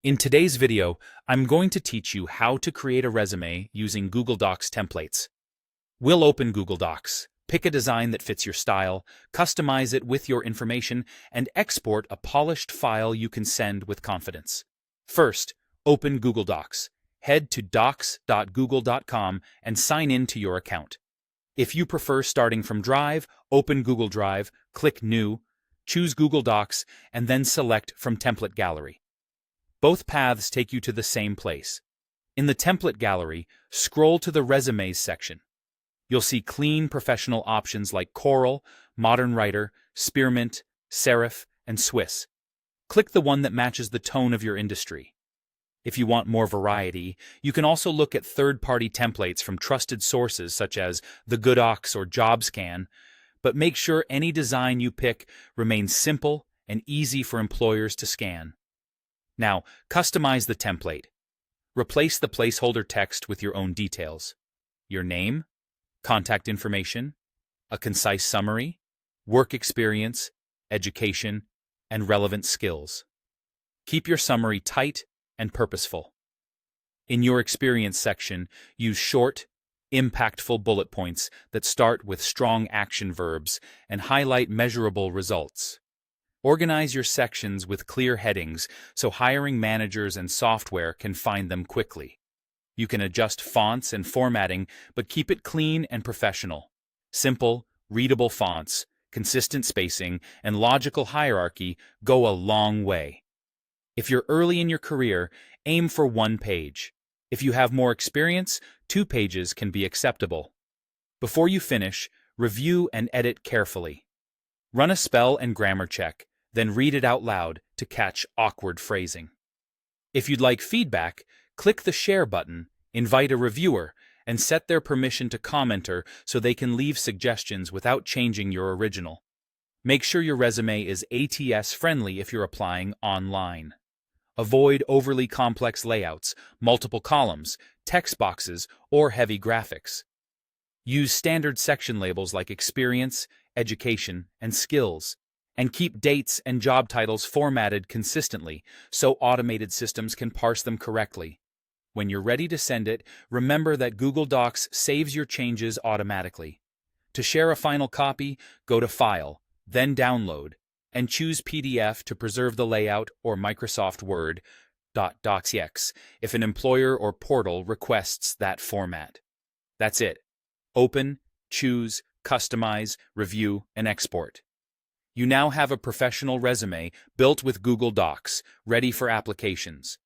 In today's video, I'm going to teach you how to create a resume using Google Docs templates. We'll open Google Docs, pick a design that fits your style, customize it with your information, and export a polished file you can send with confidence. First, open Google Docs. Head to docs.google.com and sign in to your account. If you prefer starting from Drive, open Google Drive, click New, choose Google Docs, and then select from Template Gallery. Both paths take you to the same place. In the Template Gallery, scroll to the Resumes section. You'll see clean professional options like Coral, Modern Writer, Spearmint, Serif, and Swiss. Click the one that matches the tone of your industry. If you want more variety, you can also look at third-party templates from trusted sources such as The GoodOx or JobScan, but make sure any design you pick remains simple and easy for employers to scan. Now, customize the template. Replace the placeholder text with your own details. Your name, contact information, a concise summary, work experience, education, and relevant skills. Keep your summary tight and purposeful. In your experience section, use short, impactful bullet points that start with strong action verbs and highlight measurable results. Organize your sections with clear headings so hiring managers and software can find them quickly. You can adjust fonts and formatting, but keep it clean and professional. Simple, readable fonts, consistent spacing, and logical hierarchy go a long way. If you're early in your career, aim for 1 page. If you have more experience, 2 pages can be acceptable. Before you finish, review and edit carefully. Run a spell and grammar check, then read it out loud to catch awkward phrasing. If you'd like feedback, click the Share button, invite a reviewer, and set their permission to commenter so they can leave suggestions without changing your original. Make sure your resume is ATS-friendly if you're applying online. Avoid overly complex layouts, multiple columns, text boxes, or heavy graphics. Use standard section labels like experience, education, and skills, and keep dates and job titles formatted consistently so automated systems can parse them correctly. When you're ready to send it, remember that Google Docs saves your changes automatically. To share a final copy, go to File, then Download, and choose PDF to preserve the layout or Microsoft Word .docx if an employer or portal requests that format. That's it. Open, choose, customize, review, and export. You now have a professional resume built with Google Docs, ready for applications.